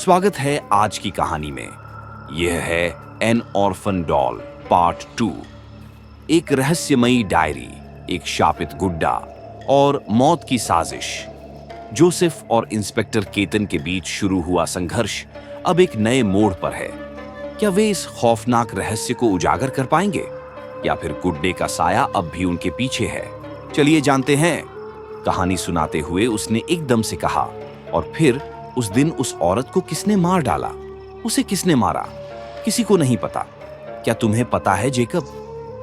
स्वागत है आज की कहानी में। यह है एन ऑर्फन डॉल पार्ट 2। एक रहस्यमयी डायरी, एक शापित गुड्डा और मौत की साजिश। जोसेफ और इंस्पेक्टर केतन के बीच शुरू हुआ संघर्ष अब एक नए मोड़ पर है। क्या वे इस खौफनाक रहस्य को उजागर कर पाएंगे या फिर गुड्डे का साया अब भी उनके पीछे है? चलिए जानते हैं। कहानी सुनाते हुए उसने एकदम से कहा, और फिर उस दिन उस औरत को किसने मार डाला? उसे किसने मारा? किसी को नहीं पता। क्या तुम्हें पता है जेकब,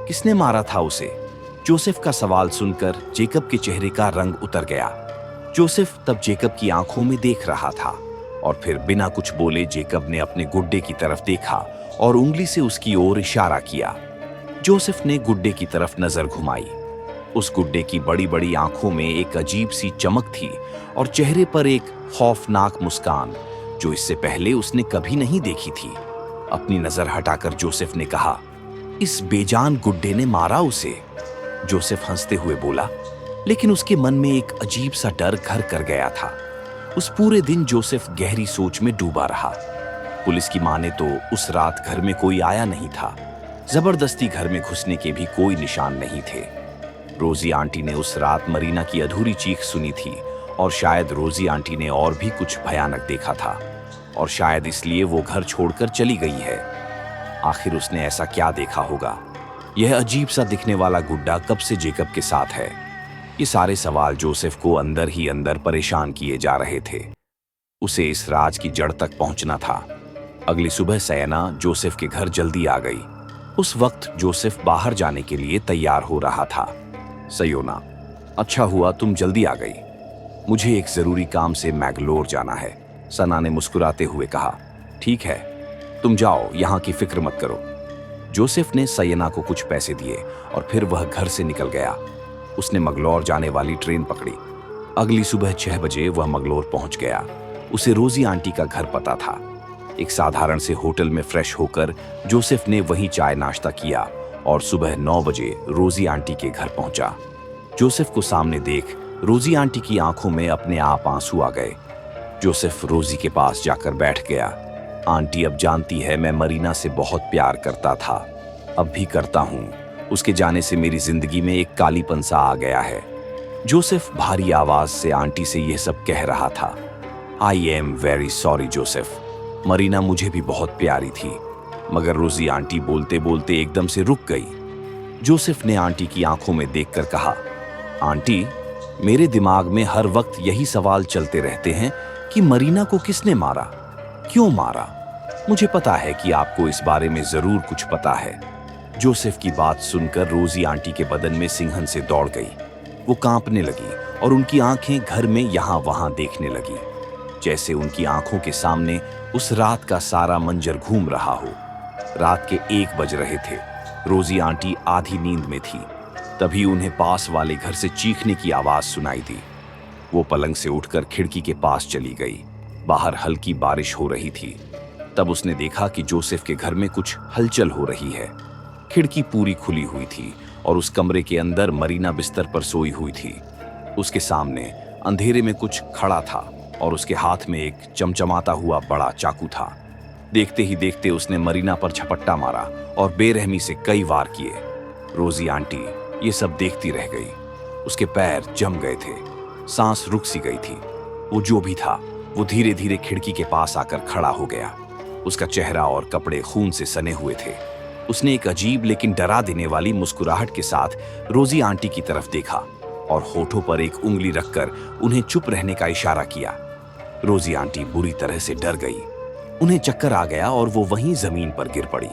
किसने मारा था उसे? जोसेफ का सवाल सुनकर जेकब के चेहरे का रंग उतर गया। जोसेफ तब जेकब की आंखों में देख रहा था और फिर बिना कुछ बोले जेकब ने अपने गुड्डे की तरफ देखा और उंगली से उसकी ओर इशारा किया। जोसेफ ने गुड्डे की तरफ नजर घुमाई। उस गुड्डे की बड़ी बड़ी आंखों में एक अजीब सी चमक थी और चेहरे पर एक खौफनाक मुस्कान जो इससे पहले उसने कभी नहीं देखी थी। अपनी नजर हटाकर जोसेफ ने कहा, इस बेजान गुड्डे ने मारा उसे। जोसेफ हंसते हुए बोला, लेकिन उसके मन में एक अजीब सा डर घर कर गया था। उस पूरे दिन जोसेफ गहरी सोच में डूबा रहा। पुलिस की माने तो उस रात घर में कोई आया नहीं था। जबरदस्ती घर में घुसने के भी कोई निशान नहीं थे। रोजी आंटी ने उस रात मरीना की अधूरी चीख सुनी थी और शायद रोजी आंटी ने और भी कुछ भयानक देखा था और शायद इसलिए वो घर छोड़कर चली गई है। आखिर उसने ऐसा क्या देखा होगा? यह अजीब सा दिखने वाला गुड्डा कब से जेकब के साथ है? ये सारे सवाल जोसेफ को अंदर ही अंदर परेशान किए जा रहे थे। उसे इस राज की जड़ तक पहुंचना था। अगली सुबह सयना जोसेफ के घर जल्दी आ गई। उस वक्त जोसेफ बाहर जाने के लिए तैयार हो रहा था। सयोना, अच्छा हुआ तुम जल्दी आ गई। मुझे एक जरूरी काम से मैंगलोर जाना है, सना ने मुस्कुराते हुए कहा। ठीक है, तुम जाओ, यहाँ की फिक्र मत करो। जोसेफ ने सयना को कुछ पैसे दिए और फिर वह घर से निकल गया। उसने मंगलौर जाने वाली ट्रेन पकड़ी। अगली सुबह 6 बजे वह मंगलौर पहुंच गया। उसे रोजी आंटी का घर पता था। एक साधारण से होटल में फ्रेश होकर जोसेफ ने वहीं चाय नाश्ता किया और सुबह 9 बजे रोजी आंटी के घर पहुंचा। जोसेफ को सामने देख रोजी आंटी की आंखों में अपने आप आंसू आ गए। जोसेफ रोजी के पास जाकर बैठ गया। आंटी अब जानती है मैं मरीना से बहुत प्यार करता था, अब भी करता हूं। उसके जाने से मेरी जिंदगी में एक कालीपन सा आ गया है। जोसेफ भारी आवाज से आंटी से यह सब कह रहा था। I am very sorry Joseph, Marina मुझे भी बहुत प्यारी थी। मगर रोजी आंटी बोलते बोलते एकदम से रुक गई। जोसेफ ने आंटी की आंखों में देखकर कहा, आंटी, मेरे दिमाग में हर वक्त यही सवाल चलते रहते हैं कि मरीना को किसने मारा, क्यों मारा। मुझे पता है कि आपको इस बारे में जरूर कुछ पता है। जोसेफ की बात सुनकर रोजी आंटी के बदन में सिंहन से दौड़ गई। वो कांपने लगी और उनकी आंखें घर में यहां वहां देखने लगी, जैसे उनकी आंखों के सामने उस रात का सारा मंजर घूम रहा हो। रात के 1 बज रहे थे। रोजी आंटी आधी नींद में थी। तभी उन्हें पास वाले घर से चीखने की आवाज सुनाई दी। वो पलंग से उठकर खिड़की के पास चली गई। बाहर हल्की बारिश हो रही थी। तब उसने देखा कि जोसेफ के घर में कुछ हलचल हो रही है। खिड़की पूरी खुली हुई थी और उस कमरे के अंदर मरीना बिस्तर पर सोई हुई थी। उसके सामने अंधेरे में कुछ खड़ा था और उसके हाथ में एक चमचमाता हुआ बड़ा चाकू था। देखते ही देखते उसने मरीना पर झपट्टा मारा और बेरहमी से कई वार किए। रोजी आंटी ये सब देखती रह गई। उसके पैर जम गए थे, सांस रुक सी गई थी। वो जो भी था वो धीरे धीरे खिड़की के पास आकर खड़ा हो गया। उसका चेहरा और कपड़े खून से सने हुए थे। उसने एक अजीब लेकिन डरा देने वाली मुस्कुराहट के साथ रोजी आंटी की तरफ देखा और होठों पर एक उंगली रखकर उन्हें चुप रहने का इशारा किया। रोजी आंटी बुरी तरह से डर गई। उन्हें चक्कर आ गया और वो वहीं जमीन पर गिर पड़ी।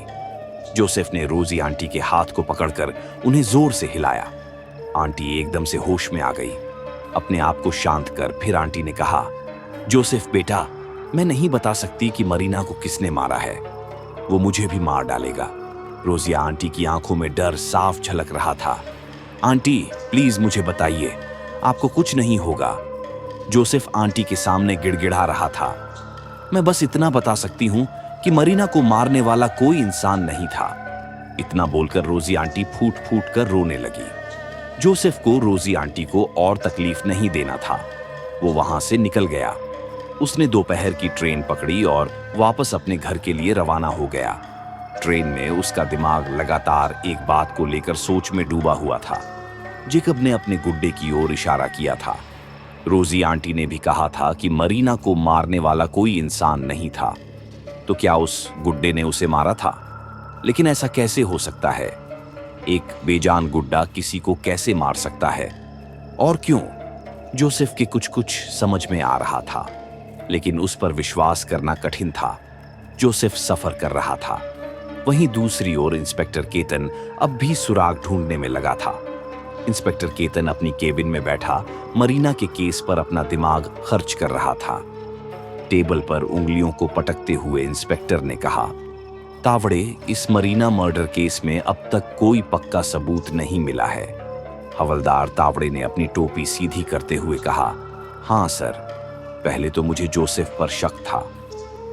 जोसेफ ने रोजी आंटी के हाथ को पकड़कर उन्हें जोर से हिलाया। आंटी एकदम से होश में आ गई। अपने आप को शांत कर फिर आंटी ने कहा, जोसेफ बेटा, मैं नहीं बता सकती कि मरीना को किसने मारा है। वो मुझे भी मार डालेगा। रोजिया आंटी की आंखों में डर साफ झलक रहा था। आंटी प्लीज मुझे बताइए, आपको कुछ नहीं होगा। जोसेफ आंटी के सामने गिड़गिड़ा रहा था। मैं बस इतना बता सकती हूं कि मरीना को मारने वाला कोई इंसान नहीं था। इतना बोलकर रोजी आंटी फूट फूट कर रोने लगी। जोसेफ को रोजी आंटी को और तकलीफ नहीं देना था। वो वहां से निकल गया। उसने दोपहर की ट्रेन पकड़ी और वापस अपने घर के लिए रवाना हो गया। ट्रेन में उसका दिमाग लगातार एक बात को लेकर सोच में डूबा हुआ था। जेकब ने अपने गुड्डे की ओर इशारा किया था। रोजी आंटी ने भी कहा था कि मरीना को मारने वाला कोई इंसान नहीं था, तो क्या उस गुड्डे ने उसे मारा था? लेकिन ऐसा कैसे हो सकता है? एक बेजान गुड्डा किसी को कैसे मार सकता है? और क्यों? जोसेफ के कुछ कुछ समझ में आ रहा था, लेकिन उस पर विश्वास करना कठिन था। जोसेफ सफर कर रहा था। वहीं दूसरी ओर इंस्पेक्टर केतन अब भी सुराग ढूंढने में लगा था। इंस्पेक्टर केतन अपनी केबिन में बैठा मरीना के केस पर अपना दिमाग खर्च कर रहा था। टेबल पर उंगलियों को पटकते हुए इंस्पेक्टर ने कहा, तावड़े, इस मरीना मर्डर केस में अब तक कोई पक्का सबूत नहीं मिला है। हवलदार तावड़े ने अपनी टोपी सीधी करते हुए कहा, हाँ सर, पहले तो मुझे जोसेफ पर शक था,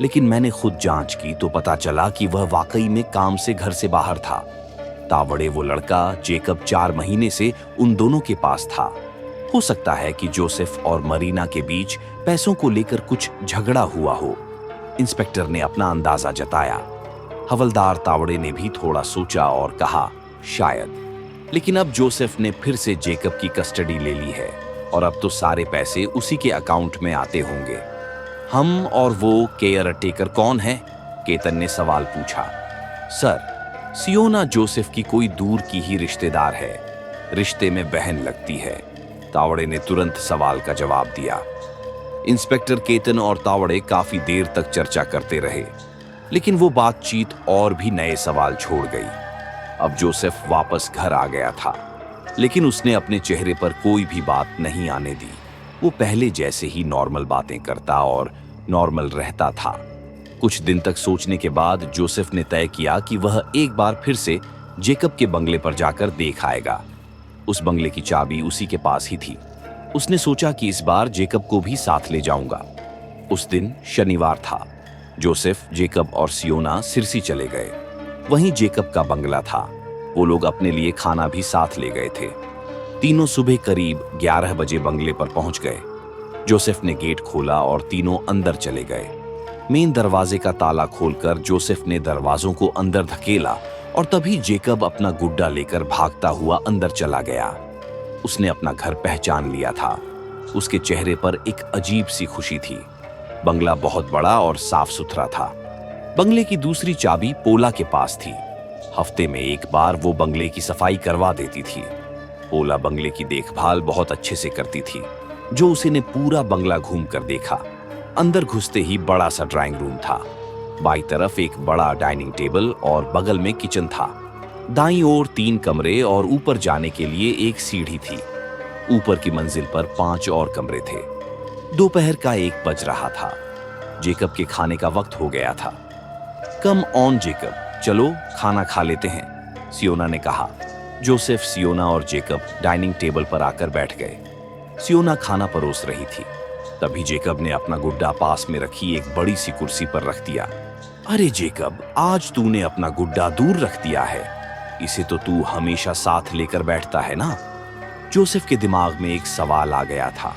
लेकिन मैंने खुद जांच की तो पता चला कि वह वाकई में काम से घर से बाहर था। तावड़े, वो लड़का जेकब 4 महीने से उन दोनों के पास था। हो सकता है कि जोसेफ और मरीना के बीच पैसों को लेकर कुछ झगड़ा हुआ हो। इंस्पेक्टर ने अपना अंदाजा जताया। हवलदार तावड़े ने भी थोड़ा सोचा और कहा, शायद, लेकिन अब जोसेफ ने फिर से जेकब की कस्टडी ले ली है और अब तो सारे पैसे उसी के अकाउंट में आते होंगे। हम और वो केयर टेकर कौन है? केतन ने सवाल पूछा। सर, सियोना जोसेफ की कोई दूर की ही रिश्तेदार है, रिश्ते में बहन लगती है। तावड़े ने तुरंत सवाल का जवाब दिया। इंस्पेक्टर केतन और तावड़े काफी देर तक चर्चा करते रहे, लेकिन वो बातचीत और भी नए सवाल छोड़ गई। अब जोसेफ वापस घर आ गया था, लेकिन उसने अपने चेहरे पर कोई भी बात नहीं आने दी। वो पहले जैसे ही नॉर्मल बातें करता और नॉर्मल रहता था। कुछ दिन तक सोचने के बाद जोसेफ ने तय किया कि वह एक बार फिर से जेकब के बंगले पर जाकर देख आएगा। उस बंगले की चाबी उसी के पास ही थी। उसने सोचा कि इस बार जेकब को भी साथ ले जाऊंगा। उस दिन शनिवार था। जोसेफ, जेकब और सियोना सिरसी चले गए। वहीं जेकब का बंगला था। वो लोग अपने लिए खाना भी साथ ले गए थे। तीनों सुबह करीब 11 बजे बंगले पर पहुंच गए। जोसेफ ने गेट खोला और तीनों अंदर चले गए। मेन दरवाजे का ताला खोलकर जोसेफ ने दरवाजों को अंदर धकेला और तभी जेकब अपना गुड्डा लेकर भागता हुआ अंदर चला गया। उसने अपना घर पहचान लिया था। उसके चेहरे पर एक अजीब सी खुशी थी। बंगला बहुत बड़ा और साफ सुथरा था। बंगले की दूसरी चाबी पोला के पास थी। हफ्ते में एक बार वो बंगले की सफाई करवा देती थी। पोला बंगले की देखभाल बहुत अच्छे से करती थी। जो उसे ने पूरा बंगला घूम कर देखा। अंदर घुसते ही बड़ा सा ड्राइंग रूम था। बाईं तरफ एक बड़ा डाइनिंग टेबल और बगल में किचन था। दाईं ओर 3 कमरे और ऊपर जाने के लिए एक सीढ़ी थी। ऊपर की मंजिल पर 5 और कमरे थे। दोपहर का 1 बज रहा था। जेकब के खाने का वक्त हो गया था। कम ऑन जेकब, चलो खाना खा लेते हैं, सियोना ने कहा। जोसेफ, सियोना और जेकब डाइनिंग टेबल पर आकर बैठ गए। सियोना खाना परोस रही थी। तभी जेकब ने अपना गुड्डा पास में रखी एक बड़ी सी कुर्सी पर रख दिया। अरे जेकब, आज तूने अपना गुड्डा दूर रख दिया है। इसे तो तू हमेशा साथ लेकर बैठता है ना? जोसेफ के दिमाग में एक सवाल आ गया था।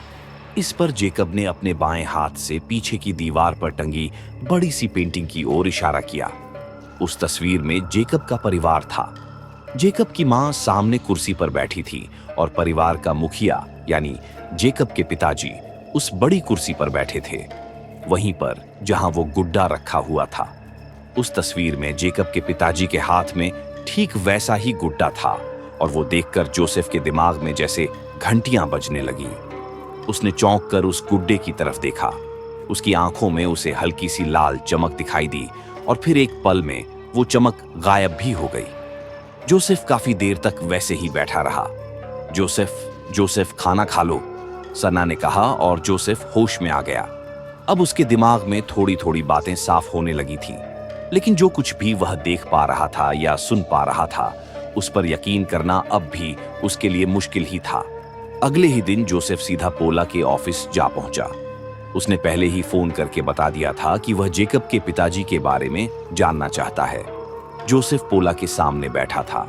इस पर जेकब ने अपने बाएं हाथ से पीछे की दीवार पर टंगी बड़ी सी पेंटिंग की ओर इशारा किया। उस तस्वीर में जेकब का परिवार था। जेकब की मां सामने कुर्सी पर बैठी थी और परिवार का मुखिया यानी जेकब के पिताजी उस बड़ी कुर्सी पर बैठे थे, वहीं पर जहां वो गुड्डा रखा हुआ था। उस तस्वीर में जेकब के पिताजी के हाथ में ठीक वैसा ही गुड्डा था और वो देखकर जोसेफ के दिमाग में जैसे घंटियां बजने लगी। उसने चौंक कर उस गुड्डे की तरफ देखा। उसकी आंखों में उसे हल्की सी लाल चमक दिखाई दी और फिर एक पल में वो चमक गायब भी हो गई। जोसेफ काफी देर तक वैसे ही बैठा रहा। जोसेफ खाना खा लो, सना ने कहा और जोसेफ होश में आ गया। अब उसके दिमाग में थोड़ी थोड़ी बातें साफ होने लगी थी, लेकिन जो कुछ भी वह देख पा रहा था या सुन पा रहा था उस पर यकीन करना अब भी उसके लिए मुश्किल ही था। अगले ही दिन जोसेफ सीधा पोला के ऑफिस जा पहुंचा। उसने पहले ही फोन करके बता दिया था कि वह जेकब के पिताजी के बारे में जानना चाहता है। जोसेफ पोला के सामने बैठा था।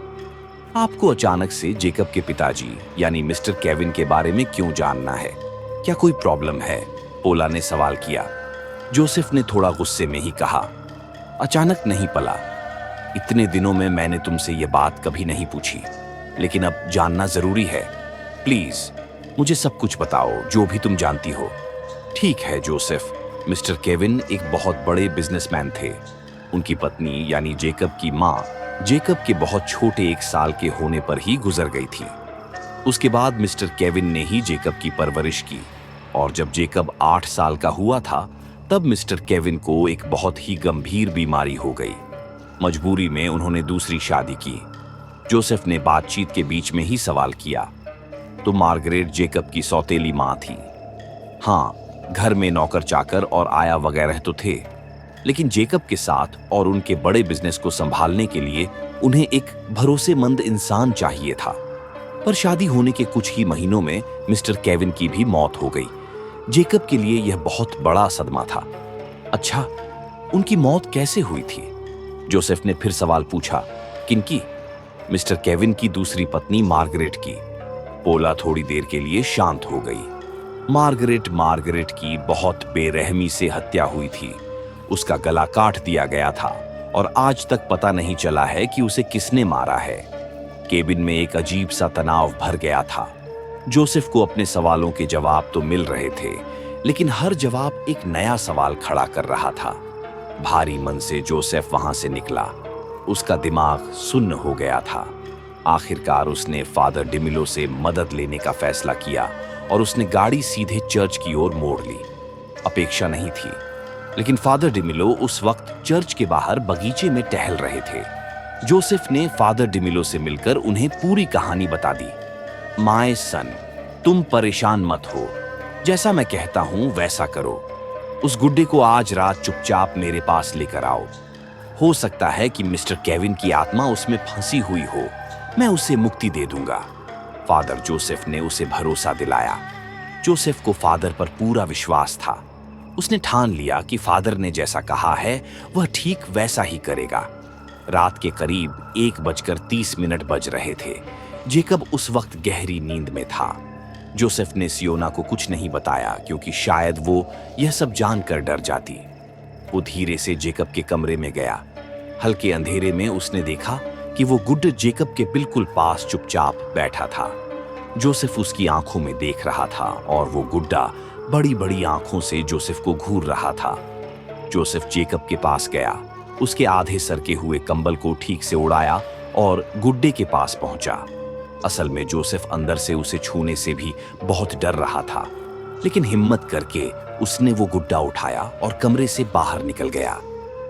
आपको अचानक से जेकब के पिताजी यानी मिस्टर केविन के बारे में क्यों जानना है? क्या कोई प्रॉब्लम है? पोला ने सवाल किया। जोसेफ ने थोड़ा गुस्से में ही कहा, अचानक नहीं पला। इतने दिनों में मैंने तुमसे ये बात कभी नहीं पूछी, लेकिन अब जानना जरूरी है। प्लीज मुझे सब कुछ बताओ, जो भी तुम जानती हो। ठीक है जोसेफ। मिस्टर केविन एक बहुत बड़े बिजनेसमैन थे। उनकी पत्नी यानी जेकब की माँ जेकब के बहुत छोटे 1 साल के होने पर ही गुजर गई थी। उसके बाद मिस्टर केविन ने ही जेकब की परवरिश की, और जब जेकब 8 साल का हुआ था तब मिस्टर केविन को एक बहुत ही गंभीर बीमारी हो गई। मजबूरी में उन्होंने दूसरी शादी की। जोसेफ ने बातचीत के बीच में ही सवाल किया, तो मार्गरेट जेकब की सौतेली माँ थी? हाँ, घर में नौकर चाकर और आया वगैरह तो थे, लेकिन जेकब के साथ और उनके बड़े बिजनेस को संभालने के लिए उन्हें एक भरोसेमंद इंसान चाहिए था। पर शादी होने के कुछ ही महीनों में मिस्टर केविन की भी मौत हो गई। जेकब के लिए यह बहुत बड़ा सदमा था। अच्छा, उनकी मौत कैसे हुई थी? जोसेफ ने फिर सवाल पूछा। किनकी? मिस्टर केविन की दूसरी पत्नी मार्गरेट की। पोला थोड़ी देर के लिए शांत हो गई। मार्गरेट की बहुत बेरहमी से हत्या हुई थी। उसका गला काट दिया गया था और आज तक पता नहीं चला है कि उसे किसने मारा है। केबिन में एक अजीब सा तनाव भर गया था। जोसेफ को अपने सवालों के जवाब तो मिल रहे थे, लेकिन हर जवाब एक नया सवाल खड़ा कर रहा था। भारी मन से जोसेफ वहां से निकला। उसका दिमाग सुन्न हो गया था। आखिरकार उसने फादर डिमिलो से मदद लेने का फैसला किया और उसने गाड़ी सीधे चर्च की ओर मोड़ ली। अपेक्षा नहीं थी, लेकिन फादर डिमिलो उस वक्त चर्च के बाहर बगीचे में टहल रहे थे। जोसेफ ने फादर डिमिलो से मिलकर उन्हें पूरी कहानी बता दी। माय सन, तुम परेशान मत हो। जैसा मैं कहता हूं वैसा करो। उस गुड्डे को आज रात चुपचाप मेरे पास लेकर आओ। हो सकता है कि मिस्टर केविन की आत्मा उसमें फंसी हुई हो। मैं उसे मुक्ति दे दूंगा। फादर जोसेफ ने उसे भरोसा दिलाया। जोसेफ को फादर पर पूरा विश्वास था। उसने ठान लिया कि फादर ने जैसा कहा है वह ठीक वैसा ही करेगा। रात के करीब 1:30 बज रहे थे। जेकब उस वक्त गहरी नींद में था। जोसेफ ने सियोना को कुछ नहीं बताया, क्योंकि शायद वो यह सब जानकर डर जाती। वो धीरे से जेकब के कमरे में गया। हल्के अंधेरे में उसने देखा कि वो गुड्डा जेकब के बिल्कुल पास चुपचाप बैठा था। जोसेफ उसकी आंखों में देख रहा था और वो गुड्डा बड़ी बड़ी आंखों से जोसेफ को घूर रहा था। जोसेफ जेकब के पास गया, उसके आधे सरके हुए कंबल को ठीक से उड़ाया और गुड्डे के पास पहुंचा। असल में जोसेफ अंदर से उसे छूने से भी बहुत डर रहा था, लेकिन हिम्मत करके उसने वो गुड्डा उठाया और कमरे से बाहर निकल गया।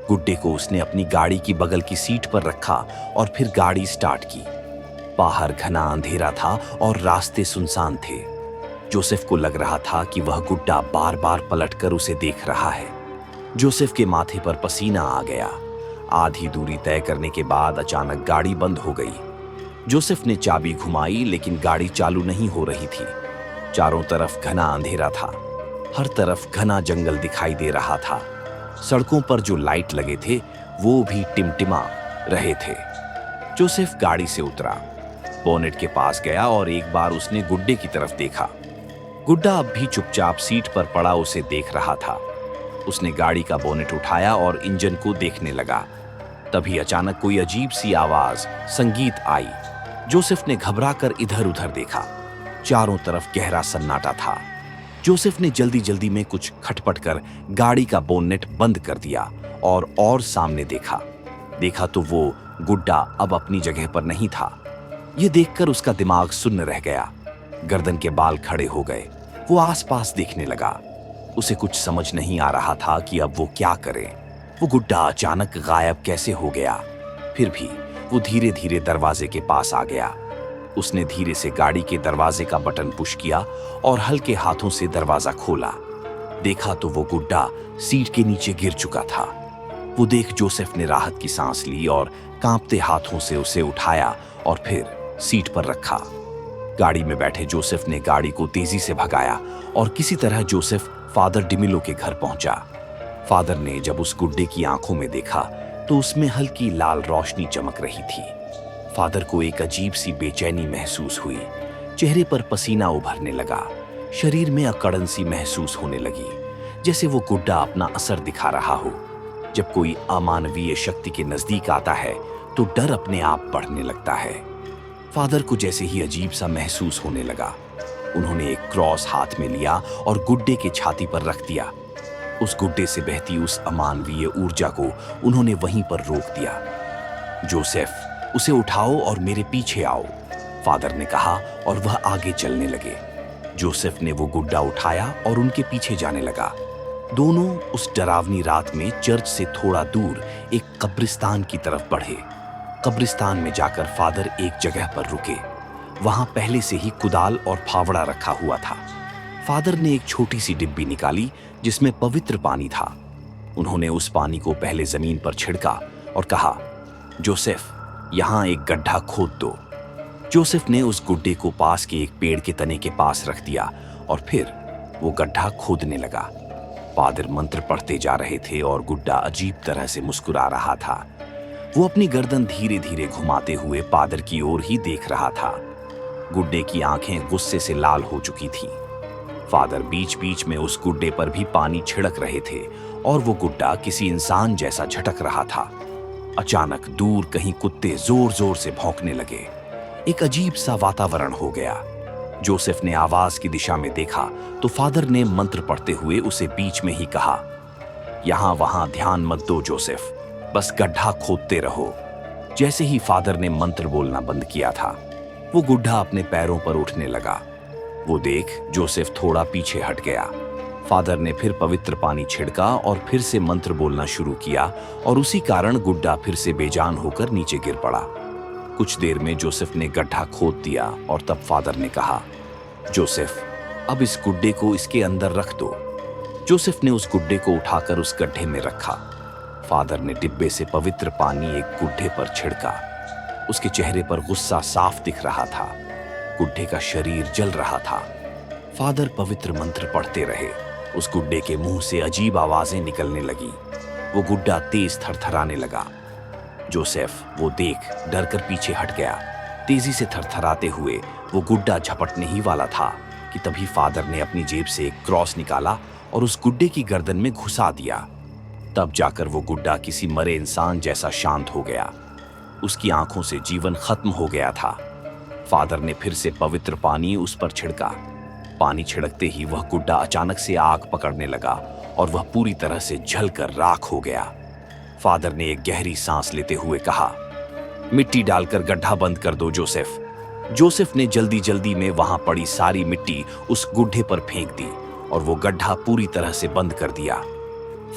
गुड्डे को उसने अपनी गाड़ी की बगल की सीट पर रखा और फिर गाड़ी स्टार्ट की। बाहर घना अंधेरा था और रास्ते सुनसान थे। जोसेफ को लग रहा था कि वह गुड्डा बार बार पलटकर उसे देख रहा है। जोसेफ के माथे पर पसीना आ गया। आधी दूरी तय करने के बाद अचानक गाड़ी बंद हो गई। जोसेफ ने चाबी घुमाई, लेकिन गाड़ी चालू नहीं हो रही थी। चारों तरफ घना अंधेरा था। हर तरफ घना जंगल दिखाई दे रहा था। सड़कों पर जो लाइट लगे थे वो भी टिमटिमा रहे थे। जोसेफ गाड़ी से उतरा, बोनेट के पास गया और एक बार उसने गुड्डे की तरफ देखा। गुड्डा अब भी चुपचाप सीट पर पड़ा उसे देख रहा था। उसने गाड़ी का बोनेट उठाया और इंजन को देखने लगा। तभी अचानक कोई अजीब सी आवाज, संगीत आई। जोसेफ ने घबराकर इधर उधर देखा। चारों तरफ गहरा सन्नाटा था। जोसेफ ने जल्दी जल्दी में कुछ खटपट कर गाड़ी का बोनेट बंद कर दिया और सामने देखा तो वो गुड्डा अब अपनी जगह पर नहीं था। यह देखकर उसका दिमाग सुन्न रह गया। गर्दन के बाल खड़े हो गए। वो आसपास देखने लगा। उसे कुछ समझ नहीं आ रहा था कि अब वो क्या करे। वो गुड्डा अचानक गायब कैसे हो गया। फिर भी वो धीरे धीरे दरवाजे के पास आ गया। उसने धीरे से गाड़ी के दरवाजे का बटन पुश किया और हल्के हाथों से दरवाजा खोला। देखा तो वो गुड्डा सीट के नीचे गिर चुका था। वो देख जोसेफ ने राहत की सांस ली और कांपते हाथों से उसे उठाया और फिर सीट पर रखा। गाड़ी में बैठे जोसेफ ने गाड़ी को तेजी से भगाया और किसी तरह जोसेफ फादर डिमिलो के घर पहुंचा। फादर ने जब उस गुड्डे की आंखों में देखा तो उसमें हल्की लाल रोशनी चमक रही थी। फादर को एक अजीब सी बेचैनी महसूस हुई। चेहरे पर पसीना उभरने लगा। शरीर में अकड़न सी महसूस होने लगी। जैसे वो गुड्डा अपना असर दिखा रहा हो। जब कोई अमानवीय शक्ति के नजदीक आता है तो डर अपने आप बढ़ने लगता है। फादर को जैसे ही अजीब सा महसूस होने लगा। उन्होंने एक क्रॉस हाथ में लिया और गुड्डे के छाती पर रख दिया। उस गुड्डे से बहती उस अमानवीय ऊर्जा को उन्होंने वहीं पर रोक दिया। जोसेफ, उसे उठाओ और मेरे पीछे आओ, फादर ने कहा और वह आगे चलने लगे। जोसेफ ने वो गुड्डा उठाया और उनके पीछे जाने लगा। दोनों उस डरावनी रात में चर्च से थोड़ा दूर एक कब्रिस्तान की तरफ बढ़े। कब्रिस्तान में जाकर फादर एक जगह पर रुके। वहां पहले से ही कुदाल और फावड़ा रखा हुआ था। फादर ने एक छोटी सी डिब्बी निकाली जिसमें पवित्र पानी था। उन्होंने उस पानी को पहले जमीन पर छिड़का और कहा, जोसेफ, यहां एक गड्ढा खोद दो। जोसेफ ने उस गुड्डे को पास के एक पेड़ के तने के पास रख दिया और फिर वो गड्ढा खोदने लगा। फादर मंत्र पढ़ते जा रहे थे और गुड्डा अजीब तरह से मुस्कुरा रहा था। वो अपनी गर्दन धीरे धीरे घुमाते हुए फादर की ओर ही देख रहा था। गुड्डे की आंखें गुस्से से लाल हो चुकी थीं। फादर बीच बीच में उस गुड्डे पर भी पानी छिड़क रहे थे और वो गुड्डा किसी इंसान जैसा झटक रहा था। अचानक दूर कहीं कुत्ते जोर जोर से भौंकने लगे। एक अजीब सा वातावरण हो गया। जोसेफ ने आवाज की दिशा में देखा तो फादर ने मंत्र पढ़ते हुए उसे बीच में ही कहा, यहां वहां ध्यान मत दो जोसेफ, बस गड्ढा खोदते रहो। जैसे ही फादर ने मंत्र बोलना बंद किया था, वो गुड्ढा अपने पैरों पर उठने लगा। वो देख जोसेफ थोड़ा पीछे हट गया। फादर ने फिर पवित्र पानी छिड़का और फिर से मंत्र बोलना शुरू किया और उसी कारण गुड्डा फिर से बेजान होकर नीचे गिर पड़ा। कुछ देर में जोसेफ ने गड्ढा खोद दिया और तब फादर ने कहा, जोसेफ, अब इस गुड्डे को इसके अंदर रख दो। जोसेफ ने उस गुड्डे को उठाकर उस गड्ढे में रखा। फादर ने डिब्बे से पवित्र पानी एक गुड्ढे पर छिड़का। उसके चेहरे पर गुस्सा साफ दिख रहा था। गुड्ढे का शरीर जल रहा था। फादर पवित्र मंत्र पढ़ते रहे। उस गुड्डे के मुंह से अजीब आवाजें निकलने लगी। वो गुड्डा तेज थरथराने लगा। जोसेफ वो देख डर कर पीछे हट गया। तेजी से थरथराते हुए वो गुड्डा झपटने ही वाला था कि तभी फादर ने अपनी जेब से एक क्रॉस निकाला और उस गुड्डे की गर्दन में घुसा दिया। तब जाकर वो गुड्डा किसी मरे इंसान जैसा शांत हो गया। उसकी आंखों से जीवन खत्म हो गया था। फादर ने फिर से पवित्र पानी उस पर छिड़का। पानी छिड़कते ही वह गुड्डा अचानक से आग पकड़ने लगा और वह पूरी तरह से जलकर राख हो गया। फादर ने एक गहरी सांस लेते हुए कहा, मिट्टी डालकर गड्ढा बंद कर दो जोसेफ। जोसेफ ने जल्दी जल्दी में वहां पड़ी सारी मिट्टी उस गुड्ढे पर फेंक दी और वो गड्ढा पूरी तरह से बंद कर दिया।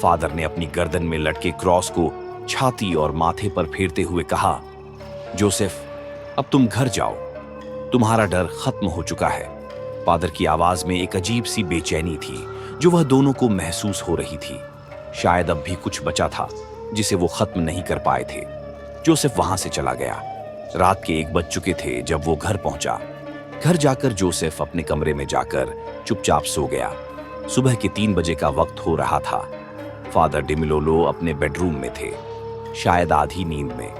फादर ने अपनी गर्दन में लटके क्रॉस को छाती और माथे पर फेरते हुए कहा, जोसेफ, अब तुम घर जाओ, तुम्हारा डर खत्म हो चुका है। फादर की आवाज में एक अजीब सी बेचैनी थी जो वह दोनों को महसूस हो रही थी। शायद अब भी कुछ बचा था जिसे वो खत्म नहीं कर पाए थे। जोसेफ वहां से चला गया। रात के 1 बज चुके थे जब वो घर पहुंचा। घर जाकर जोसेफ अपने कमरे में जाकर चुपचाप सो गया। सुबह के 3 बजे का वक्त हो रहा था। फादर डिमिलोलो अपने बेडरूम में थे, शायद आधी नींद में।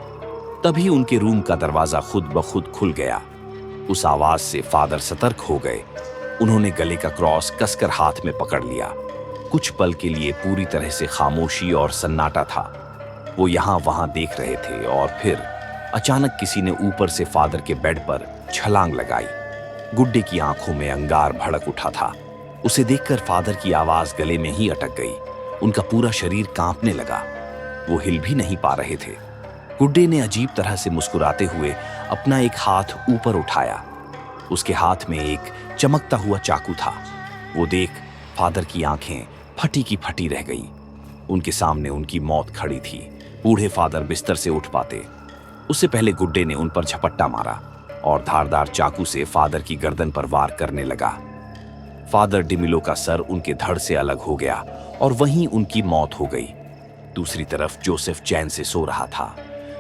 तभी उनके रूम का दरवाजा खुद ब खुद खुल गया। उस आवाज से फादर सतर्क हो गए। उन्होंने गले का क्रॉस कसकर हाथ में पकड़ लिया। कुछ पल के लिए पूरी तरह से खामोशी और सन्नाटा था। वो यहां वहां देख रहे थे और फिर अचानक किसी ने ऊपर से फादर के बेड पर छलांग लगाई। गुड्डे की आंखों में अंगार भड़क उठा था। उसे देखकर फादर की आवाज गले में ही अटक गई। उनका पूरा शरीर कांपने लगा। वो हिल भी नहीं पा रहे थे। गुड्डे ने अजीब तरह से मुस्कुराते हुए अपना एक हाथ ऊपर उठाया। उसके हाथ में एक चमकता हुआ चाकू था। वो देख फादर की आंखें फटी की फटी रह गई। उनके सामने उनकी मौत खड़ी थी। बूढ़े फादर बिस्तर से उठ पाते उससे पहले गुड्डे ने उन पर झपट्टा मारा और धारदार चाकू से फादर की गर्दन पर वार करने लगा। फादर डिमिलो का सर उनके धड़ से अलग हो गया और वहीं उनकी मौत हो गई। दूसरी तरफ जोसेफ चैन से सो रहा था।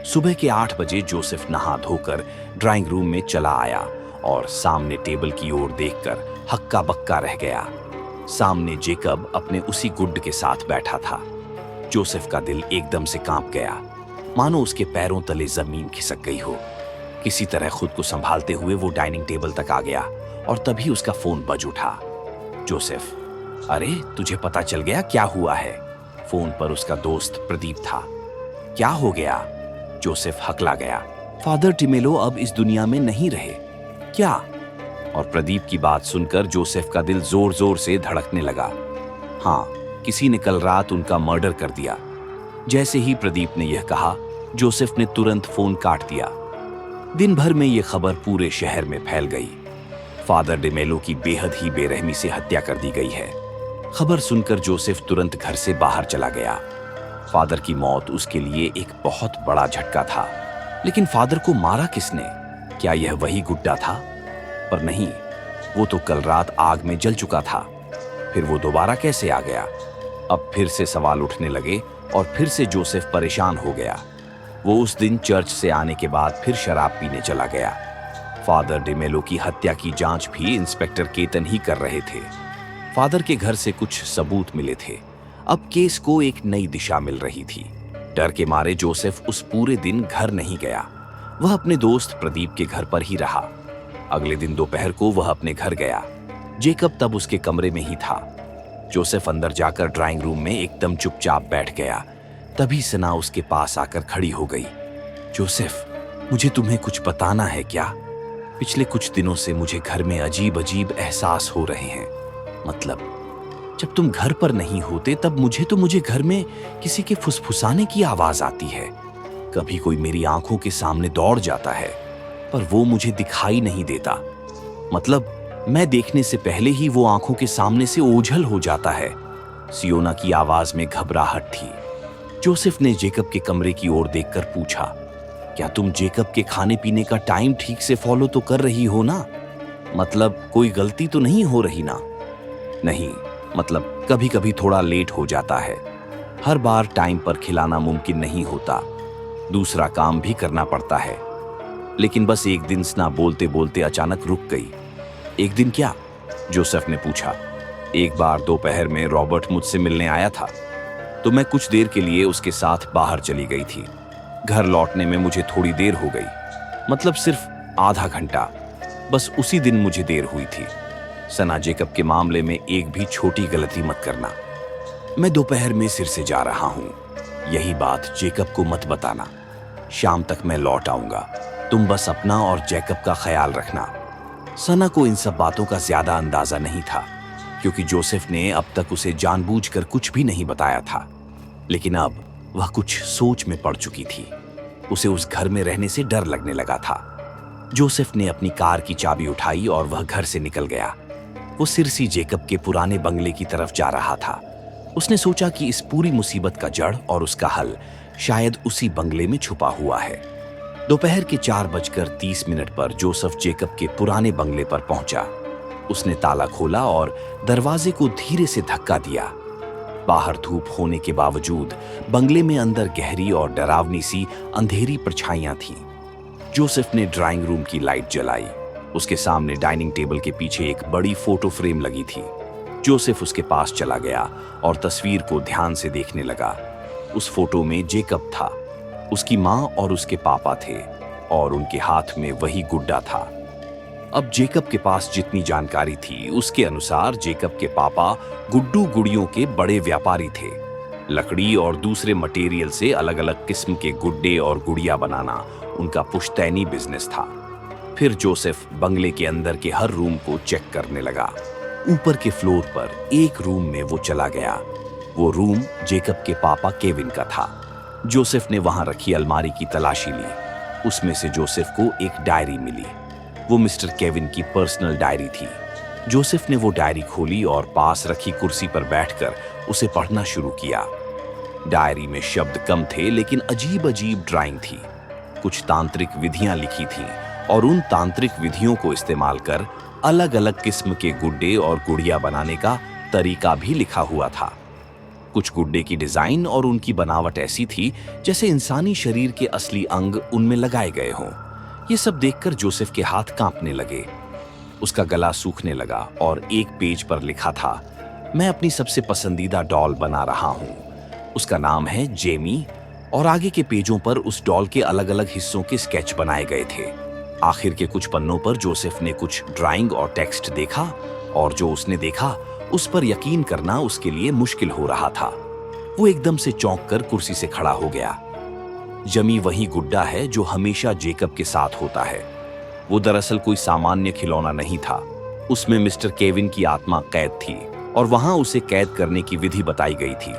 सुबह के 8 बजे जोसेफ नहा धोकर ड्राइंग रूम में चला आया और सामने टेबल की ओर देखकर हक्का बक्का रह गया। सामने जेकब अपने उसी गुड्ड के साथ बैठा था। जोसेफ का दिल एकदम से कांप गया, मानो उसके पैरों तले जमीन खिसक गई हो। किसी तरह खुद को संभालते हुए वो डाइनिंग टेबल तक आ गया और तभी उसका फोन बज उठा। जोसेफ, अरे तुझे पता चल गया क्या हुआ है? फोन पर उसका दोस्त प्रदीप था। क्या हो गया? जोसेफ हकला गया। फादर टिमेलो अब इस दुनिया में नहीं रहे। क्या? और प्रदीप की बात सुनकर जोसेफ का दिल जोर जोर से धड़कने लगा। हाँ, किसी ने कल रात उनका मर्डर कर दिया। जैसे ही प्रदीप ने यह कहा, जोसेफ ने तुरंत फोन काट दिया। दिन भर में यह खबर पूरे शहर में फैल गई। फादर डिमेलो की बेहद ही बेरहमी से हत्या कर दी गई है। खबर सुनकर जोसेफ तुरंत घर से बाहर चला गया। फादर की मौत उसके लिए एक बहुत बड़ा झटका था। लेकिन फादर को मारा किसने? क्या यह वही गुड्डा था? पर नहीं, वो तो कल रात आग में जल चुका था। फिर वो दोबारा कैसे आ गया? अब फिर से सवाल उठने लगे और फिर से जोसेफ परेशान हो गया। वो उस दिन चर्च से आने के बाद फिर शराब पीने चला गया। फादर डिमेलो की हत्या की जांच भी इंस्पेक्टर केतन ही कर रहे थे। फादर के घर से कुछ सबूत मिले थे। अब केस को एक नई दिशा मिल रही थी। डर के मारे जोसेफ उस पूरे दिन घर नहीं गया। वह अपने दोस्त प्रदीप के घर पर ही रहा। अगले दिन दोपहर को वह अपने घर गया। जेकब तब उसके कमरे में ही था। जोसेफ अंदर जाकर ड्राइंग रूम में एकदम चुपचाप बैठ गया। तभी सना उसके पास आकर खड़ी हो गई। जोसेफ, मुझे तुम्हें कुछ बताना है क्या? पिछले कुछ दिनों से मुझे घर में अजीब अजीब एहसास हो रहे हैं। मतलब, जब तुम घर पर नहीं होते तब मुझे घर में किसी के फुसफुसाने की आवाज आती है। कभी कोई मेरी आंखों के सामने दौड़ जाता है, पर वो मुझे दिखाई नहीं देता। मतलब, मैं देखने से पहले ही वो आंखों के सामने से ओझल हो जाता है। सियोना की आवाज में घबराहट थी। जोसेफ ने जेकब के कमरे की ओर देखकर पूछा, क्या तुम जेकब के खाने पीने का टाइम ठीक से फॉलो तो कर रही हो ना? मतलब, कोई गलती तो नहीं हो रही ना? नहीं, मतलब कभी कभी थोड़ा लेट हो जाता है। हर बार टाइम पर खिलाना मुमकिन नहीं होता। दूसरा काम भी करना पड़ता है। लेकिन बस एक दिन सना बोलते बोलते अचानक रुक गई। एक दिन क्या? जोसेफ ने पूछा। एक बार दोपहर में रॉबर्ट मुझसे मिलने आया था, तो मैं कुछ देर के लिए उसके साथ बाहर चली गई थी। घर लौटने में मुझे थोड़ी देर हो गई। मतलब सिर्फ आधा घंटा। बस उसी दिन मुझे देर हुई थी। सना, जेकब के मामले में एक भी छोटी गलती मत करना। मैं दोपहर में सिर से जा रहा हूं। यही बात जेकब को मत बताना। शाम तक मैं लौट आऊंगा। तुम बस अपना और जेकब का ख्याल रखना। सना को इन सब बातों का ज्यादा अंदाजा नहीं था, क्योंकि जोसेफ ने अब तक उसे जानबूझकर कुछ भी नहीं बताया था। लेकिन अब वह कुछ सोच में पड़ चुकी थी। उसे उस घर में रहने से डर लगने लगा था। जोसेफ ने अपनी कार की चाबी उठाई और वह घर से निकल गया। वो सिरसी जेकब के पुराने बंगले की तरफ जा रहा था। उसने सोचा कि इस पूरी मुसीबत का जड़ और उसका हल शायद उसी बंगले में छुपा हुआ है। दोपहर के 4:30 पर जोसेफ जेकब के पुराने बंगले पर पहुंचा। उसने ताला खोला और दरवाजे को धीरे से धक्का दिया। बाहर धूप होने के बावजूद बंगले में अंदर गहरी और डरावनी सी अंधेरी परछाइयां थीं। जोसेफ ने ड्राइंग रूम की लाइट जलाई। उसके सामने डाइनिंग टेबल के पीछे एक बड़ी फोटो फ्रेम लगी थी। जोसेफ उसके पास चला गया और तस्वीर को ध्यान से देखने लगा। उस फोटो में जेकब था, उसकी माँ और उसके पापा थे, और उनके हाथ में वही गुड्डा था। अब जेकब के पास जितनी जानकारी थी, उसके अनुसार जेकब के पापा गुड्डू गुड़ियों के बड़े व्यापारी थे। लकड़ी और दूसरे मटेरियल से अलग अलग किस्म के गुड्डे और गुड़िया बनाना उनका पुश्तैनी बिजनेस था। फिर जोसेफ बंगले के अंदर के हर रूम को चेक करने लगा। ऊपर के फ्लोर पर एक रूम में वो चला गया। वो रूम जेकब के पापा केविन का था। जोसेफ ने वहां रखी अलमारी की तलाशी ली। उसमें से जोसेफ को एक डायरी मिली। वो मिस्टर केविन की पर्सनल डायरी थी। जोसेफ ने वो डायरी खोली और पास रखी कुर्सी पर बैठकर उसे पढ़ना शुरू किया। डायरी में शब्द कम थे, लेकिन अजीब अजीब ड्राइंग थी। कुछ तांत्रिक विधियां लिखी थीं और उन तांत्रिक विधियों को इस्तेमाल कर अलग अलग किस्म के गुड्डे और गुड़िया बनाने का तरीका भी लिखा हुआ था। कुछ गुड्डे की डिजाइन और उनकी बनावट ऐसी थी जैसे इंसानी शरीर के असली अंग उनमें लगाए गए हों। ये सब देखकर जोसेफ के हाथ कांपने लगे। उसका गला सूखने लगा और एक पेज पर लिखा था, मैं अपनी सबसे पसंदीदा डॉल बना रहा हूं। उसका नाम है जेमी, और आगे के पेजों पर उस डॉल के अलग अलग हिस्सों के स्केच बनाए गए थे। आखिर के कुछ पन्नों पर जोसेफ ने कुछ ड्राइंग और टेक्स्ट देखा, और जो उसने देखा उस पर यकीन करना उसके लिए मुश्किल हो रहा था। वो एकदम से चौंक कर कुर्सी से खड़ा हो गया। जमी वही गुड्डा है जो हमेशा जेकब के साथ होता है। वो दरअसल कोई सामान्य खिलौना नहीं था। उसमें मिस्टर केविन की आत्मा कैद थी और वहां उसे कैद करने की विधि बताई गई थी।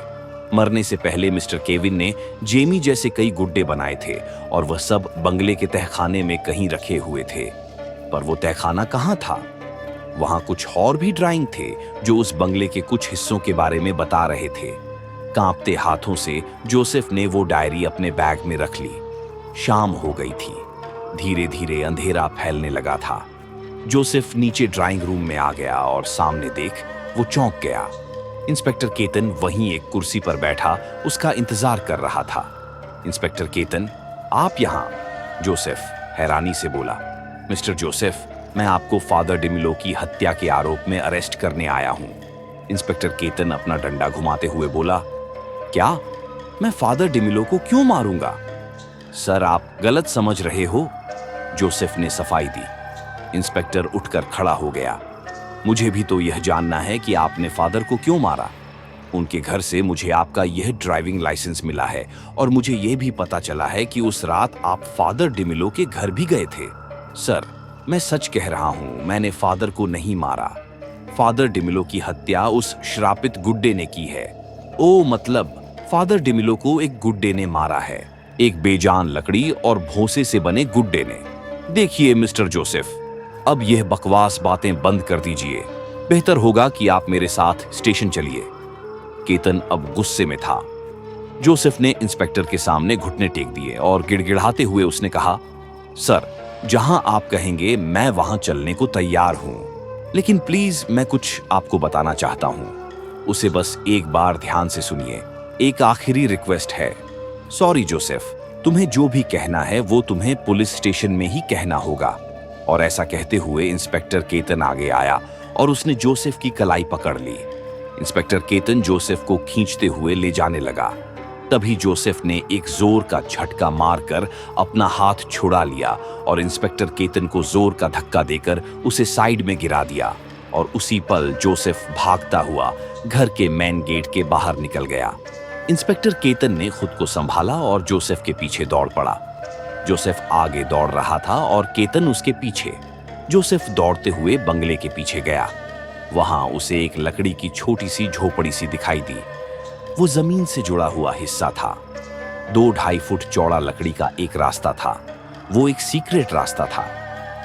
मरने से पहले मिस्टर केविन ने जेमी जैसे कई गुड्डे बनाए थे और वह सब बंगले के तहखाने में कहीं रखे हुए थे। पर वो तहखाना कहाँ था? वहां कुछ और भी ड्राइंग थे जो उस बंगले के कुछ हिस्सों के बारे में बता रहे थे। कांपते हाथों से जोसेफ ने वो डायरी अपने बैग में रख ली। शाम हो गई थी। धीरे धीरे अंधेरा फैलने लगा था। जोसेफ नीचे ड्राइंग रूम में आ गया और सामने देख वो चौंक गया। इंस्पेक्टर केतन वहीं एक कुर्सी पर बैठा उसका इंतजार कर रहा था। इंस्पेक्टर केतन, आप यहाँ? जोसेफ हैरानी से बोला। मिस्टर जोसेफ, मैं आपको फादर डिमिलो की हत्या के आरोप में अरेस्ट करने आया हूँ। इंस्पेक्टर केतन अपना डंडा घुमाते हुए बोला। क्या? मैं फादर डिमिलो को क्यों मारूंगा? सर, आप गलत समझ रहे हो, जोसेफ ने सफाई दी। इंस्पेक्टर उठकर खड़ा हो गया। मुझे भी तो यह जानना है कि आपने फादर को क्यों मारा। उनके घर से मुझे आपका यह ड्राइविंग लाइसेंस मिला है और मुझे यह भी पता चला है कि उस रात आप फादर डिमिलो के घर भी गए थे। सर, मैं सच कह रहा हूं, मैंने फादर को नहीं मारा। फादर डिमिलो की हत्या उस श्रापित गुड्डे ने की है। ओ, मतलब फादर डिमिलो को एक गुड्डे ने मारा है, एक बेजान लकड़ी और भोंसे से बने गुड्डे ने। देखिए मिस्टर जोसेफ, अब यह बकवास बातें बंद कर दीजिए। बेहतर होगा कि आप मेरे साथ स्टेशन चलिए। केतन अब गुस्से में था। जोसेफ ने इंस्पेक्टर के सामने घुटने टेक दिए और गिड़गिड़ाते हुए उसने कहा, सर, जहां आप कहेंगे मैं वहां चलने को तैयार हूं, लेकिन प्लीज मैं कुछ आपको बताना चाहता हूं। उसे बस एक बार ध्यान से सुनिए। एक आखिरी रिक्वेस्ट है। सॉरी जोसेफ, तुम्हें जो भी कहना है वो तुम्हें पुलिस स्टेशन में ही कहना होगा। और ऐसा कहते हुए इंस्पेक्टर केतन आगे आया और उसने जोसेफ की कलाई पकड़ ली। इंस्पेक्टर केतन जोसेफ को खींचते हुए ले जाने लगा। तभी जोसेफ ने एक जोर का झटका मारकर अपना हाथ छुड़ा लिया और इंस्पेक्टर केतन को जोर का धक्का देकर उसे साइड में गिरा दिया और उसी पल जोसेफ भागता हुआ घर के मेन गेट के बाहर निकल गया। इंस्पेक्टर केतन ने खुद को संभाला और जोसेफ के पीछे दौड़ पड़ा। जोसेफ आगे दौड़ रहा था और केतन उसके पीछे। जोसेफ दौड़ते हुए बंगले के पीछे गया। वहां उसे एक लकड़ी की छोटी सी झोपड़ी सी दिखाई दी। वो जमीन से जुड़ा हुआ हिस्सा था। 2-2.5 फुट चौड़ा लकड़ी का एक रास्ता था। वो एक सीक्रेट रास्ता था,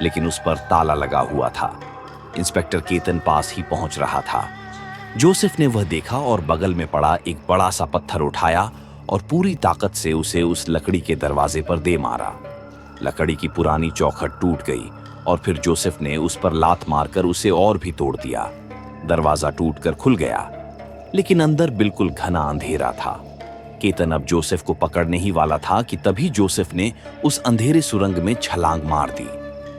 लेकिन उस पर ताला लगा हुआ था। इंस्पेक्टर केतन पास ही पहुंच रहा था। जोसेफ ने वह देखा और बगल में पड़ा एक बड़ा सा पत्थर उठाया और पूरी ताकत से उसे उस लकड़ी के दरवाजे पर दे मारा। लकड़ी की पुरानी चौखट टूट गई और फिर जोसेफ ने उस पर लात मारकर उसे और भी तोड़ दिया। दरवाजा टूटकर खुल गया, लेकिन अंदर बिल्कुल घना अंधेरा था। केतन अब जोसेफ को पकड़ने ही वाला था कि तभी जोसेफ ने उस अंधेरे सुरंग में छलांग मार दी।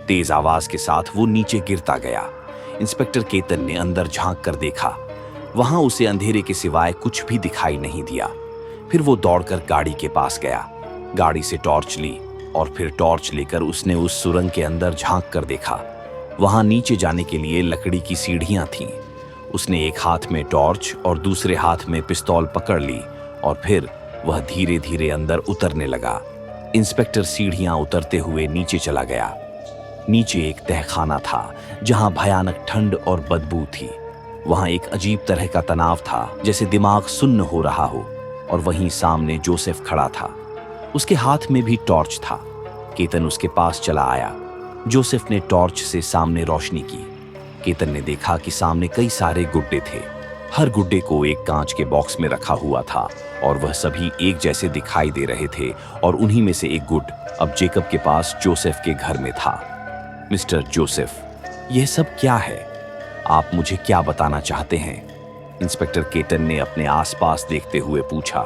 तेज आवाज के साथ वो नीचे गिरता गया। इंस्पेक्टर केतन ने अंदर झांक कर देखा। वहां उसे अंधेरे के सिवाय कुछ भी दिखाई नहीं दिया। फिर वो दौड़कर गाड़ी के पास गया, गाड़ी से टॉर्च ली और फिर टॉर्च लेकर उसने उस सुरंग के अंदर झांक कर देखा। वहां नीचे जाने के लिए लकड़ी की सीढ़ियां थीं। उसने एक हाथ में टॉर्च और दूसरे हाथ में पिस्तौल पकड़ ली और फिर वह धीरे धीरे अंदर उतरने लगा। इंस्पेक्टर सीढ़ियां उतरते हुए नीचे चला गया। नीचे एक तहखाना था जहां भयानक ठंड और बदबू थी। वहां एक अजीब तरह का तनाव था, जैसे दिमाग सुन्न हो रहा हो। और वहीं सामने जोसेफ खड़ा था। उसके हाथ में भी टॉर्च था। केतन उसके पास चला आया। जोसेफ ने टॉर्च से सामने रोशनी की। केतन ने देखा कि सामने कई सारे गुड्डे थे। हर गुड्डे को एक कांच के बॉक्स में रखा हुआ था और वह सभी एक जैसे दिखाई दे रहे थे। और उन्हीं में से एक गुड अब जेकब के पास जोसेफ के घर में था। मिस्टर जोसेफ, यह सब क्या है? आप मुझे क्या बताना चाहते हैं? इंस्पेक्टर केतन ने अपने आसपास देखते हुए पूछा।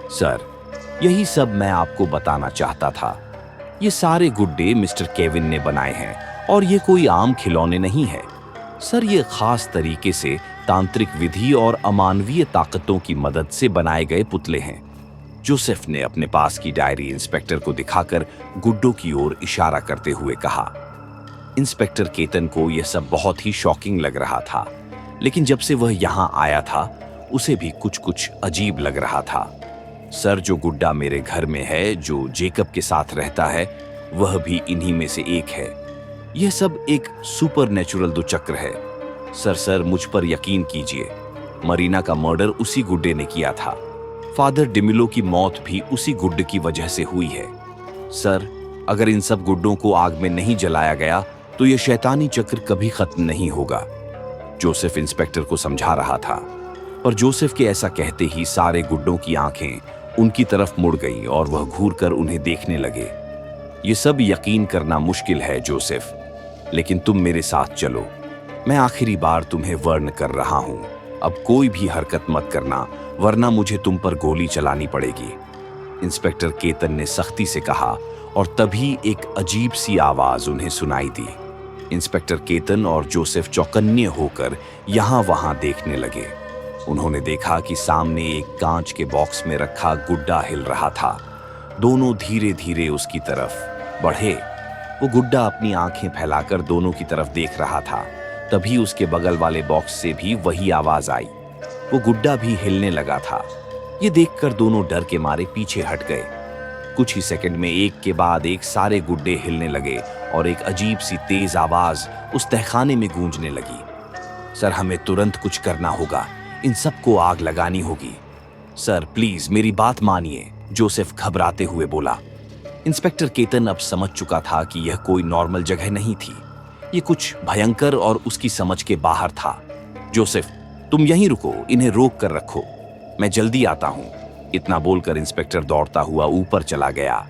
सर, यही सब मैं आपको बताना चाहता था। ये सारे गुड्डे मिस्टर केविन ने बनाए हैं और ये कोई आम खिलौने नहीं है। सर, ये खास तरीके से तांत्रिक विधि और अमानवीय ताकतों की मदद से बनाए गए पुतले हैं। जोसेफ ने अपने पास की डायरी इंस्पेक्टर को दिखाकर गुड्डों की ओर इशारा करते हुए कहा। इंस्पेक्टर केतन को यह सब बहुत ही शॉकिंग लग रहा था। लेकिन जब से वह यहाँ आया था उसे भी कुछ कुछ अजीब लग रहा था। सर, जो गुड्डा मेरे घर में है, जो जेकब के साथ रहता है, वह भी इन्हीं में से एक है। यह सब एक सुपर नेचुरल दुचक्र है। सर, मुझ पर यकीन कीजिए, मरीना का मर्डर उसी गुड्डे ने किया था। फादर डिमिलो की मौत भी उसी गुड्डे की वजह से हुई है। सर, अगर इन सब गुड्डों को आग में नहीं जलाया गया तो यह शैतानी चक्र कभी खत्म नहीं होगा। जोसेफ इंस्पेक्टर को समझा रहा था, पर जोसेफ के ऐसा कहते ही सारे गुड्डों की आंखें उनकी तरफ मुड़ गईं और वह घूरकर उन्हें देखने लगे। ये सब यकीन करना मुश्किल है जोसेफ, लेकिन तुम मेरे साथ चलो। मैं आखिरी बार तुम्हें वार्न कर रहा हूं। अब कोई भी हरकत मत करना, वरना मुझे तुम पर गोली चलानी पड़ेगी। इंस्पेक्टर केतन ने सख्ती से कहा और तभी एक अजीब सी आवाज उन्हें सुनाई दी। इंस्पेक्टर केतन और जोसेफ चौकन्ने होकर यहां वहां देखने लगे। उन्होंने देखा कि सामने एक कांच के बॉक्स में रखा गुड्डा हिल रहा था। दोनों धीरे धीरे उसकी तरफ बढ़े। वो गुड्डा अपनी आंखें फैलाकर दोनों की तरफ देख रहा था। तभी उसके बगल वाले बॉक्स से भी वही आवाज आई। वो गुड्डा भी हिलने लगा था। ये देखकर दोनों डर के मारे पीछे हट गए। कुछ ही सेकंड में एक के बाद एक सारे गुड्डे हिलने लगे और एक अजीब सी तेज आवाज उस तहखाने में गूंजने लगी। सर, हमें तुरंत कुछ करना होगा। इन सबको आग लगानी होगी। सर, प्लीज मेरी बात मानिए, जोसेफ घबराते हुए बोला। इंस्पेक्टर केतन अब समझ चुका था कि यह कोई नॉर्मल जगह नहीं थी। ये कुछ भयंकर और उसकी समझ के बाहर था। जोसेफ, तुम यहीं रुको, इन्हें रोक कर रखो, मैं जल्दी आता हूं। इतना बोलकर इंस्पेक्टर दौड़ता हुआ ऊपर चला गया।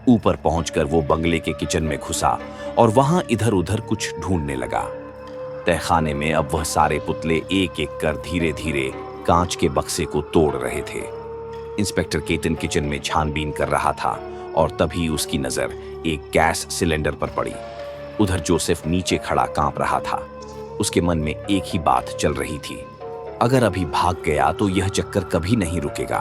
ऊपर पहुंचकर वो बंगले के किचन में घुसा और वहां इधर उधर कुछ ढूंढने लगा। तहखाने में अब वह सारे पुतले एक एक कर धीरे धीरे कांच के बक्से को तोड़ रहे थे। इंस्पेक्टर केतन किचन में छानबीन कर रहा था और तभी उसकी नजर एक गैस सिलेंडर पर पड़ी। उधर जोसेफ नीचे खड़ा कांप रहा था। उसके मन में एक ही बात चल रही थी, अगर अभी भाग गया तो यह चक्कर कभी नहीं रुकेगा,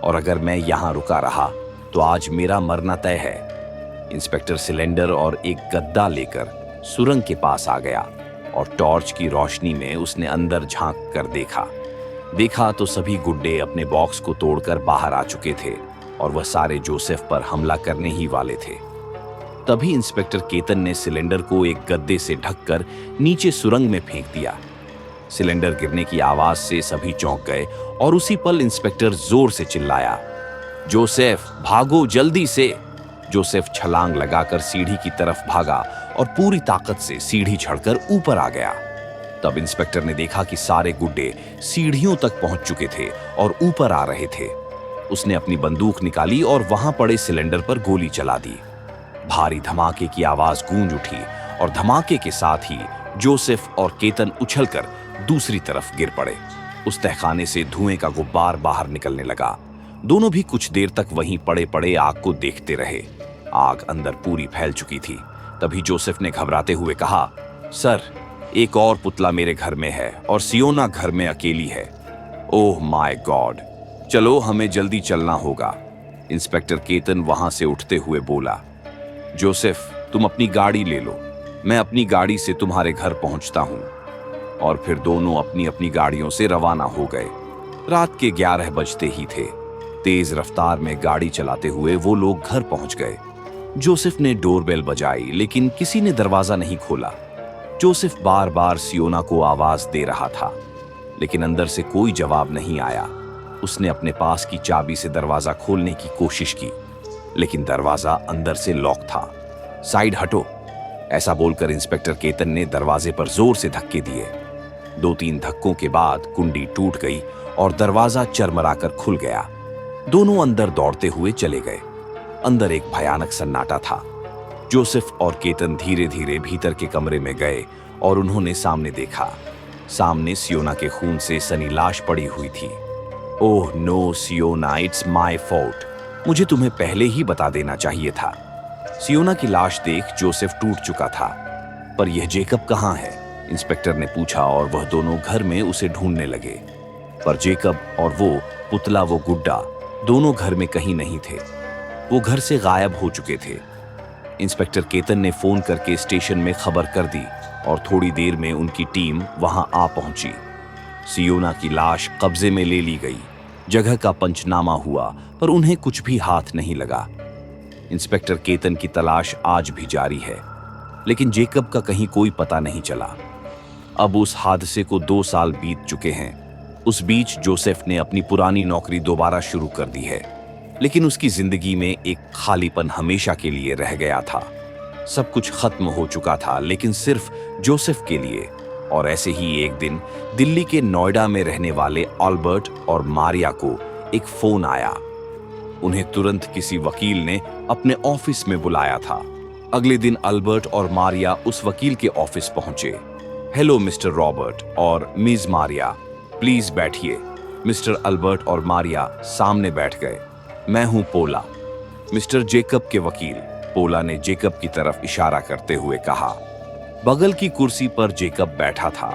और अगर मैं यहां रुका रहा तो आज मेरा मरना तय है। इंस्पेक्टर सिलेंडर और एक गद्दा लेकर सुरंग के पास आ गया और टॉर्च की रोशनी में उसने अंदर झांक कर देखा तो सभी गुड्डे अपने बॉक्स को तोड़कर बाहर आ चुके थे और वह सारे जोसेफ पर हमला करने ही वाले थे। तभी इंस्पेक्टर केतन ने सिलेंडर को एक गद्दे से ढककर नीचे सुरंग में फेंक दिया। सिलेंडर गिरने की आवाज से सभी चौंक गए और उसी पल इंस्पेक्टर जोर से चिल्लाया, जोसेफ भागो जल्दी से। जोसेफ छलांग लगाकर सीढ़ी की तरफ भागा और पूरी ताकत से सीढ़ी चढ़कर ऊपर आ गया। तब इंस्पेक्टर ने देखा कि सारे गुड्डे सीढ़ियों तक पहुंच चुके थे और ऊपर आ रहे थे। उसने अपनी बंदूक निकाली और वहां पड़े सिलेंडर पर गोली चला दी। भारी धमाके की आवाज गूंज उठी और धमाके के साथ ही जोसेफ और केतन उछलकर दूसरी तरफ गिर पड़े। उस तहखाने से धुएं का गुब्बार बाहर निकलने लगा। दोनों भी कुछ देर तक वहीं पड़े पड़े आग को देखते रहे। आग अंदर पूरी फैल चुकी थी। तभी जोसेफ ने घबराते हुए कहा, सर, एक और पुतला मेरे घर में है और सियोना घर में अकेली है। ओह माय गॉड, चलो हमें जल्दी चलना होगा। इंस्पेक्टर केतन वहां से उठते हुए बोला, जोसेफ तुम अपनी गाड़ी ले लो, मैं अपनी गाड़ी से तुम्हारे घर पहुंचता हूं। और फिर दोनों अपनी अपनी गाड़ियों से रवाना हो गए। रात के 11 बजते ही थे। तेज रफ्तार में गाड़ी चलाते हुए वो लोग घर पहुंच गए। जोसेफ ने डोरबेल बजाई लेकिन किसी ने दरवाजा नहीं खोला। जोसेफ बार बार सियोना को आवाज दे रहा था लेकिन अंदर से कोई जवाब नहीं आया। उसने अपने पास की चाबी से दरवाजा खोलने की कोशिश की लेकिन दरवाजा अंदर से लॉक था। साइड हटो, ऐसा बोलकर इंस्पेक्टर केतन ने दरवाजे पर जोर से धक्के दिए। 2-3 धक्कों के बाद कुंडी टूट गई और दरवाजा चरमराकर खुल गया। दोनों अंदर दौड़ते हुए चले गए। अंदर एक भयानक सन्नाटा था। जोसेफ और केतन धीरे धीरे भीतर के कमरे में गए और उन्होंने सामने देखा। सामने सियोना के खून से सनी लाश पड़ी हुई थी। Oh no Siona, it's my fault, मुझे तुम्हें पहले ही बता देना चाहिए था। सियोना की लाश देख जोसेफ टूट चुका था। पर यह जेकब कहाँ है? इंस्पेक्टर ने पूछा और वह दोनों घर में उसे ढूंढने लगे। पर जेकब और वो पुतला, वो गुड्डा, दोनों घर में कहीं नहीं थे। वो घर से गायब हो चुके थे। इंस्पेक्टर केतन ने फोन करके स्टेशन में खबर कर दी और थोड़ी देर में उनकी टीम वहां आ पहुंची। सियोना की लाश कब्जे में ले ली गई। जगह का पंचनामा हुआ पर उन्हें कुछ भी हाथ नहीं लगा। इंस्पेक्टर केतन की तलाश आज भी जारी है, लेकिन जेकब का कहीं कोई पता नहीं चला। अब उस हादसे को 2 साल बीत चुके हैं। उस बीच जोसेफ ने अपनी पुरानी नौकरी दोबारा शुरू कर दी है, लेकिन उसकी जिंदगी में एक खालीपन हमेशा के लिए रह गया था। सब कुछ खत्म हो चुका था, लेकिन सिर्फ जोसेफ के लिए। और ऐसे ही एक दिन दिल्ली के नोएडा में रहने वाले अल्बर्ट और मारिया को एक फोन आया। उन्हें तुरंत किसी वकील ने अपने ऑफिस में बुलाया था। अगले दिन अल्बर्ट और मारिया उस वकील के ऑफिस पहुंचे। हेलो मिस्टर रॉबर्ट और मिस मारिया, प्लीज बैठिए। मिस्टर अल्बर्ट और मारिया सामने बैठ गए। मैं हूं पोला, मिस्टर जेकब के वकील, पोला ने जेकब की तरफ इशारा करते हुए कहा। बगल की कुर्सी पर जेकब बैठा था।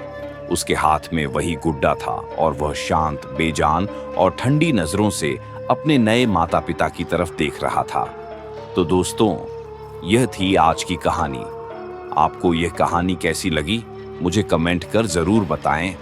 उसके हाथ में वही गुड्डा था और वह शांत, बेजान और ठंडी नजरों से अपने नए माता पिता की तरफ देख रहा था। तो दोस्तों, यह थी आज की कहानी। आपको यह कहानी कैसी लगी मुझे कमेंट कर जरूर बताएं।